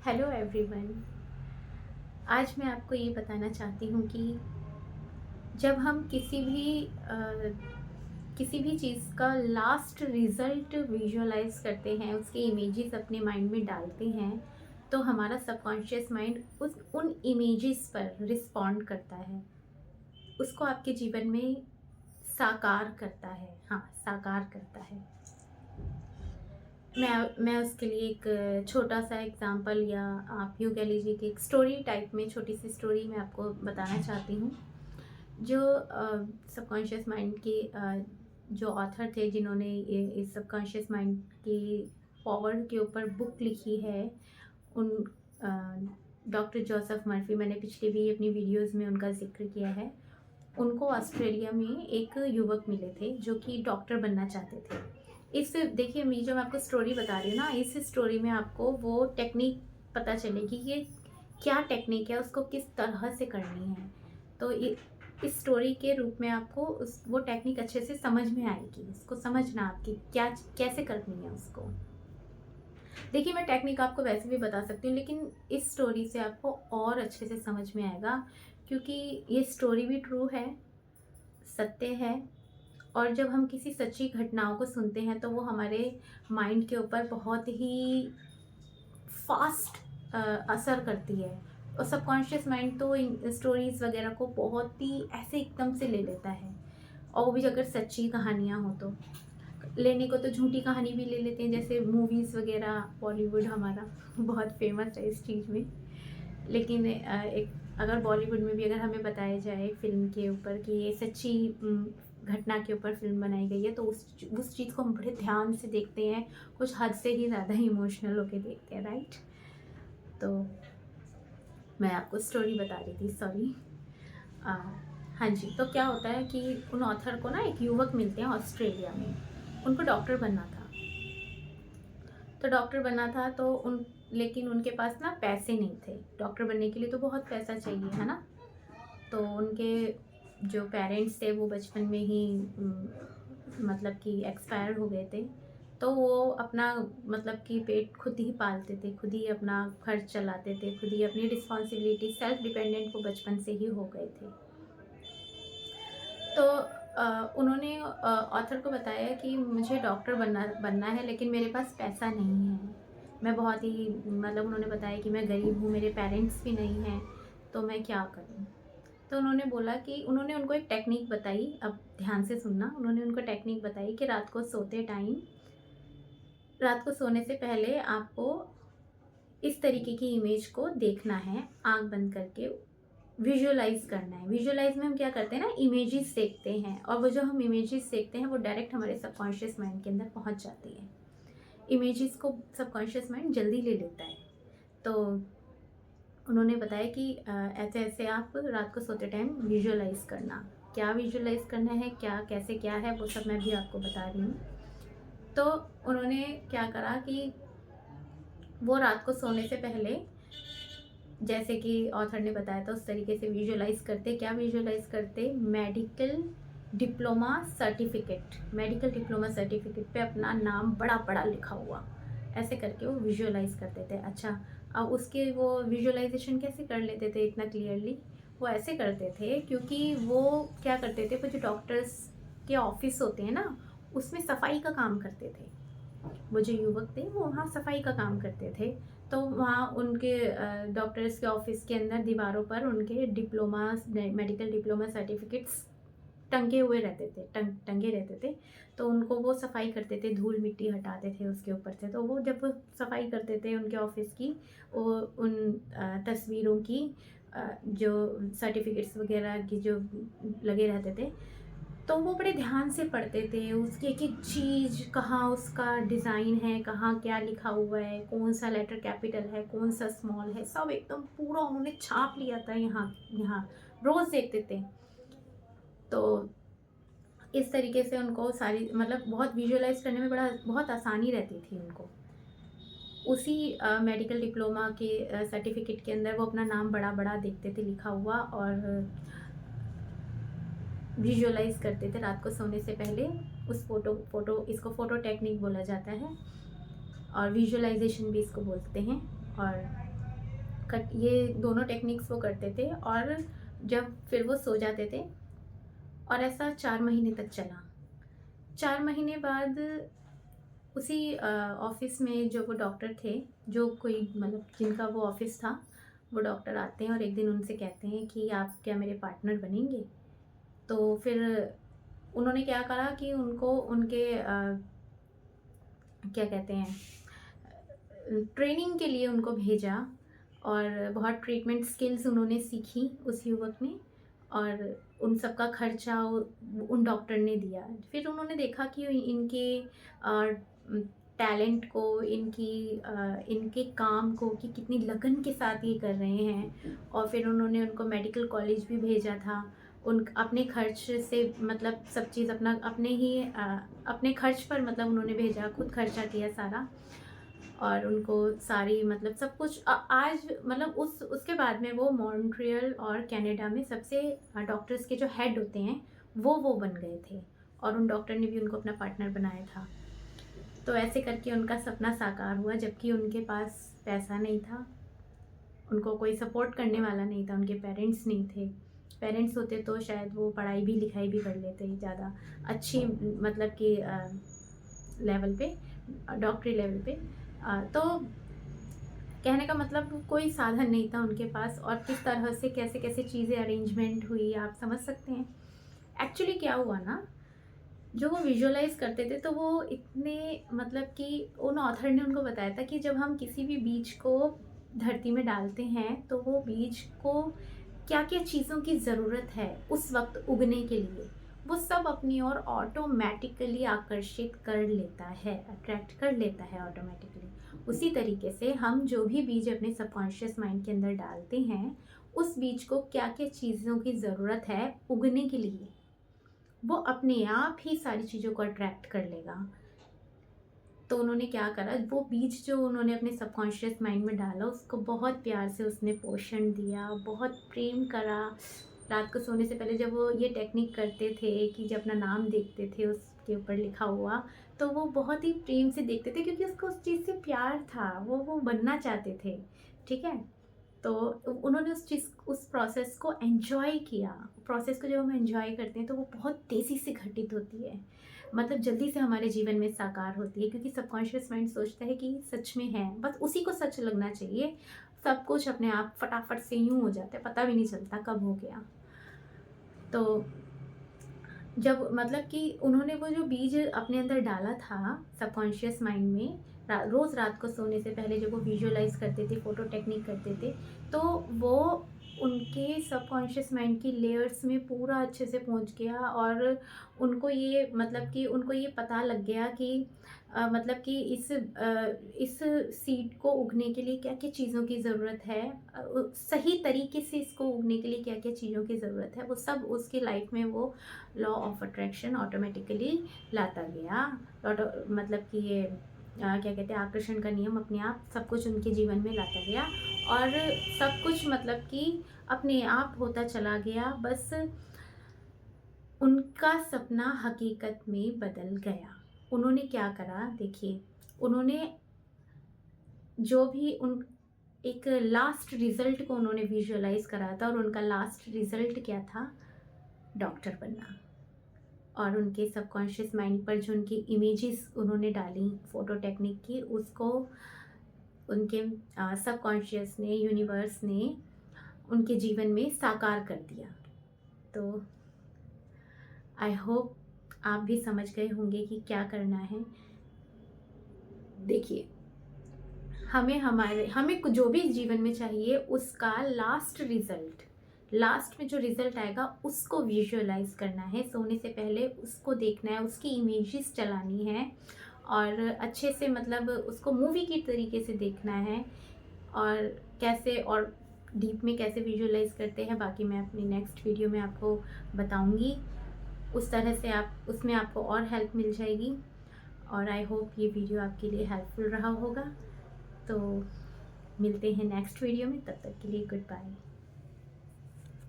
Hello everyone. आज मैं आपको ये बताना चाहती हूँ कि जब हम किसी भी चीज़ का लास्ट रिज़ल्ट विजुअलाइज़ करते हैं, उसके इमेजेस अपने माइंड में डालते हैं, तो हमारा सबकॉन्शियस माइंड उस उन इमेजेस पर रिस्पॉन्ड करता है। उसको आपके जीवन में साकार करता है। हाँ, साकार करता है। मैं उसके लिए एक छोटा-सा एग्ज़ाम्पल, या आप यूँ कह लीजिए कि एक स्टोरी टाइप में छोटी-सी स्टोरी मैं आपको बताना चाहती हूँ। जो सबकॉन्शियस माइंड के जो ऑथर थे, जिन्होंने ये इस सबकॉन्शियस माइंड की पावर के ऊपर बुक लिखी है, उन डॉक्टर जोसेफ मर्फी, मैंने पिछली भी अपनी वीडियोज़ में उनका ज़िक्र किया है। उनको ऑस्ट्रेलिया में एक युवक मिले थे जो कि डॉक्टर बनना चाहते थे। इस देखिए, मैं जो मैं आपको स्टोरी बता रही हूँ ना, इस स्टोरी में आपको वो टेक्निक पता चलेगी कि क्या टेक्निक है, उसको किस तरह से करनी है। तो इस स्टोरी के रूप में आपको उस वो टेक्निक अच्छे से समझ में आएगी। उसको समझना आपकी क्या कैसे करनी है उसको। देखिए, मैं टेक्निक आपको वैसे भी बता सकती हूँ, लेकिन इस स्टोरी से आपको और अच्छे से समझ में आएगा, क्योंकि ये स्टोरी भी ट्रू है, सत्य है। और जब हम किसी सच्ची घटनाओं को सुनते हैं तो वो हमारे माइंड के ऊपर बहुत ही फास्ट असर करती है। और सबकॉन्शियस माइंड तो इन स्टोरीज़ वगैरह को बहुत ही ऐसे एकदम से ले लेता है। और वो भी अगर सच्ची कहानियाँ हो तो। लेने को तो झूठी कहानी भी ले लेते हैं, जैसे मूवीज़ वगैरह, बॉलीवुड हमारा बहुत फेमस है इस चीज़ में। लेकिन एक अगर बॉलीवुड में भी अगर हमें बताया जाए फ़िल्म के ऊपर कि ये सच्ची घटना के ऊपर फ़िल्म बनाई गई है, तो उस चीज़ को हम बड़े ध्यान से देखते हैं, कुछ हद से ही ज़्यादा इमोशनल होके देखते हैं, राइट? तो मैं आपको स्टोरी बता रही थी, सॉरी। अ, हाँ जी, तो क्या होता है कि उन ऑथर को ना एक युवक मिलते हैं ऑस्ट्रेलिया में, उनको डॉक्टर बनना था। तो डॉक्टर बनना था तो उन लेकिन उनके पास ना पैसे नहीं थे। डॉक्टर बनने के लिए तो बहुत पैसा चाहिए, है ना? तो उनके जो पेरेंट्स थे वो बचपन में ही मतलब कि एक्सपायर हो गए थे। तो वो अपना मतलब कि पेट खुद ही पालते थे, खुद ही अपना खर्च चलाते थे, खुद ही अपनी रिस्पॉन्सिबिलिटी, सेल्फ डिपेंडेंट वो बचपन से ही हो गए थे। तो उन्होंने ऑथर को बताया कि मुझे डॉक्टर बनना बनना है, लेकिन मेरे पास पैसा नहीं है। मैं बहुत ही मतलब उन्होंने बताया कि मैं गरीब हूँ, मेरे पेरेंट्स भी नहीं हैं, तो मैं क्या करूँ? तो उन्होंने बोला कि उन्होंने उनको एक टेक्निक बताई, अब ध्यान से सुनना। उन्होंने उनको टेक्निक बताई कि रात को सोने से पहले आपको इस तरीके की इमेज को देखना है, आँख बंद करके विजुअलाइज़ करना है। विजुअलाइज़ में हम क्या करते हैं ना, इमेजेस देखते हैं, और वो जो हम इमेजेस देखते हैं वो डायरेक्ट हमारे सबकॉन्शियस माइंड के अंदर पहुँच जाती है। इमेजेस को सबकॉन्शियस माइंड जल्दी ले लेता है। तो उन्होंने बताया कि ऐसे-ऐसे आप रात को सोते टाइम विजुअलाइज़ करना। क्या विजुअलाइज़ करना है, क्या कैसे क्या है, वो सब मैं भी आपको बता रही हूँ। तो उन्होंने क्या करा कि वो रात को सोने से पहले, जैसे कि ऑथर ने बताया था उस तरीके से विजुअलाइज़ करते। क्या विजुअलाइज़ करते? मेडिकल डिप्लोमा सर्टिफ़िकेट पे अपना नाम बड़ा-बड़ा लिखा हुआ, ऐसे करके वो विजुअलाइज़ करते थे। अच्छा, अब उसके वो विजुअलाइज़ेशन कैसे कर लेते थे इतना क्लियरली? वो ऐसे करते थे क्योंकि वो क्या करते थे, वो जो डॉक्टर्स के ऑफ़िस होते हैं ना, उसमें सफाई का काम करते थे। वो जो युवक थे वो वहाँ सफाई का काम करते थे। तो वहाँ उनके डॉक्टर्स के ऑफ़िस के अंदर दीवारों पर उनके मेडिकल डिप्लोमा सर्टिफ़िकेट्स टंगे हुए रहते थे, टंगे रहते थे। तो उनको वो सफाई करते थे, धूल-मिट्टी हटाते थे उसके ऊपर से। तो वो जब वो सफाई करते थे उनके ऑफ़िस की, वो उन तस्वीरों की जो सर्टिफ़िकेट्स वग़ैरह की जो लगे रहते थे, तो वो बड़े ध्यान से पढ़ते थे, उसकी एक-एक चीज़, कहाँ उसका डिज़ाइन है, कहाँ क्या लिखा हुआ है, कौन-सा लेटर कैपिटल है, कौन-सा स्मॉल है, सब एकदम पूरा उन्होंने छाप लिया था यहाँ यहाँ, रोज़ देखते थे। तो इस तरीके से उनको सारी मतलब बहुत विजुअलाइज़ करने में बहुत आसानी रहती थी उनको। उसी मेडिकल डिप्लोमा के सर्टिफ़िकेट के अंदर वो अपना नाम बड़ा-बड़ा देखते थे लिखा हुआ, और विजुअलाइज़ करते थे रात को सोने से पहले। उस फ़ोटो इसको फ़ोटो टेक्निक बोला जाता है, और विजुअलाइज़ेशन भी इसको बोलते हैं। और ये दोनों टेक्निक्स वो करते थे, और जब फिर वो सो जाते थे, और ऐसा 4 महीने तक चला। 4 महीने बाद उसी ऑफ़िस में जो वो डॉक्टर थे, जो कोई मतलब जिनका वो ऑफ़िस था, वो डॉक्टर आते हैं और एक दिन उनसे कहते हैं कि आप क्या मेरे पार्टनर बनेंगे? तो फिर उन्होंने क्या करा कि उनको उनके क्या कहते हैं, ट्रेनिंग के लिए उनको भेजा, और बहुत ट्रीटमेंट स्किल्स उन्होंने सीखी उस युवक ने, और उन सब का खर्चा उन डॉक्टर ने दिया। फिर उन्होंने देखा कि इनके टैलेंट को, इनके काम को, कि कितनी लगन के साथ ये कर रहे हैं, और फिर उन्होंने उनको मेडिकल कॉलेज भी भेजा था। उन अपने खर्च से, मतलब सब चीज़ अपना अपने ही अपने खर्च पर, मतलब उन्होंने भेजा, खुद खर्चा किया सारा, और उनको सारी मतलब सब कुछ आज मतलब उसके बाद में वो मॉन्ट्रियल और कनाडा में सबसे डॉक्टर्स के जो हेड होते हैं वो बन गए थे, और उन डॉक्टर ने भी उनको अपना पार्टनर बनाया था। तो ऐसे करके उनका सपना साकार हुआ, जबकि उनके पास पैसा नहीं था, उनको कोई सपोर्ट करने वाला नहीं था, उनके पेरेंट्स नहीं थे। पेरेंट्स होते तो शायद वो पढ़ाई भी लिखाई भी कर लेते ज़्यादा अच्छी, मतलब कि लेवल पे, डॉक्टरी लेवल पे। तो कहने का मतलब कोई साधन नहीं था उनके पास, और किस तरह से कैसे कैसे चीज़ें अरेंजमेंट हुई आप समझ सकते हैं। एक्चुअली क्या हुआ ना, जो वो विजुअलाइज़ करते थे, तो वो इतने, मतलब कि उन ऑथर ने उनको बताया था कि जब हम किसी भी बीज को धरती में डालते हैं, तो वो बीज को क्या-क्या चीज़ों की ज़रूरत है उस वक़्त उगने के लिए, वो सब अपनी ओर ऑटोमैटिकली आकर्षित कर लेता है, अट्रैक्ट कर लेता है ऑटोमैटिकली। उसी तरीके से हम जो भी बीज अपने सबकॉन्शियस माइंड के अंदर डालते हैं, उस बीज को क्या-क्या चीज़ों की ज़रूरत है उगने के लिए, वो अपने आप ही सारी चीज़ों को अट्रैक्ट कर लेगा। तो उन्होंने क्या करा, वो बीज जो उन्होंने अपने सबकॉन्शियस माइंड में डाला, उसको बहुत प्यार से उसने पोषण दिया, बहुत प्रेम करा। रात को सोने से पहले जब वो ये टेक्निक करते थे कि जब अपना नाम देखते थे उसके ऊपर लिखा हुआ, तो वो बहुत ही प्रेम से देखते थे, क्योंकि उसको उस चीज़ से प्यार था, वो बनना चाहते थे, ठीक है? तो उन्होंने उस प्रोसेस को एन्जॉय किया। प्रोसेस को जब हम एन्जॉय करते हैं, तो वो बहुत तेज़ी से घटित होती है, मतलब जल्दी से हमारे जीवन में साकार होती है, क्योंकि सबकॉन्शियस माइंड सोचता है कि सच में है, बस उसी को सच लगना चाहिए। सब कुछ अपने आप फटाफट से यूँ हो जाता है, पता भी नहीं चलता कब हो गया। तो जब मतलब कि उन्होंने वो जो बीज अपने अंदर डाला था सबकॉन्शियस माइंड में, रोज़ रात को सोने से पहले जब वो विजुअलाइज़ करते थे, फ़ोटो टेक्निक करते थे, तो वो उनके सबकॉन्शियस माइंड की लेयर्स में पूरा अच्छे से पहुंच गया, और उनको ये, मतलब कि उनको ये पता लग गया कि मतलब कि इस सीड को उगने के लिए क्या-क्या चीज़ों की ज़रूरत है, सही तरीके से इसको उगने के लिए क्या-क्या चीज़ों की ज़रूरत है, वो सब उसकी लाइफ में वो लॉ ऑफ अट्रैक्शन ऑटोमेटिकली लाता गया। मतलब कि ये क्या कहते हैं, आकर्षण का नियम अपने आप सब कुछ उनके जीवन में लाता गया, और सब कुछ मतलब कि अपने आप होता चला गया। बस उनका सपना हकीकत में बदल गया। उन्होंने क्या करा, देखिए, उन्होंने जो भी उन एक लास्ट रिज़ल्ट को उन्होंने विजुअलाइज़ करा था, और उनका लास्ट रिज़ल्ट क्या था? डॉक्टर बनना। और उनके सबकॉन्शियस माइंड पर जो उनकी इमेजेस उन्होंने डाली फ़ोटो टेक्निक की, उसको उनके सबकॉन्शियस ने, यूनिवर्स ने उनके जीवन में साकार कर दिया। तो आई होप आप भी समझ गए होंगे कि क्या करना है। देखिए, हमें जो भी जीवन में चाहिए, उसका लास्ट में जो रिज़ल्ट आएगा उसको विजुअलाइज़ करना है, सोने से पहले उसको देखना है, उसकी इमेजेस चलानी है, और अच्छे से मतलब उसको मूवी की तरीके से देखना है, और कैसे और डीप में कैसे विजुअलाइज़ करते हैं, बाकी मैं अपनी नेक्स्ट वीडियो में आपको बताऊंगी। उस तरह से आप उसमें आपको और हेल्प मिल जाएगी, और आई होप ये वीडियो आपके लिए हेल्पफुल रहा होगा। तो मिलते हैं नेक्स्ट वीडियो में, तब तक के लिए गुड बाय।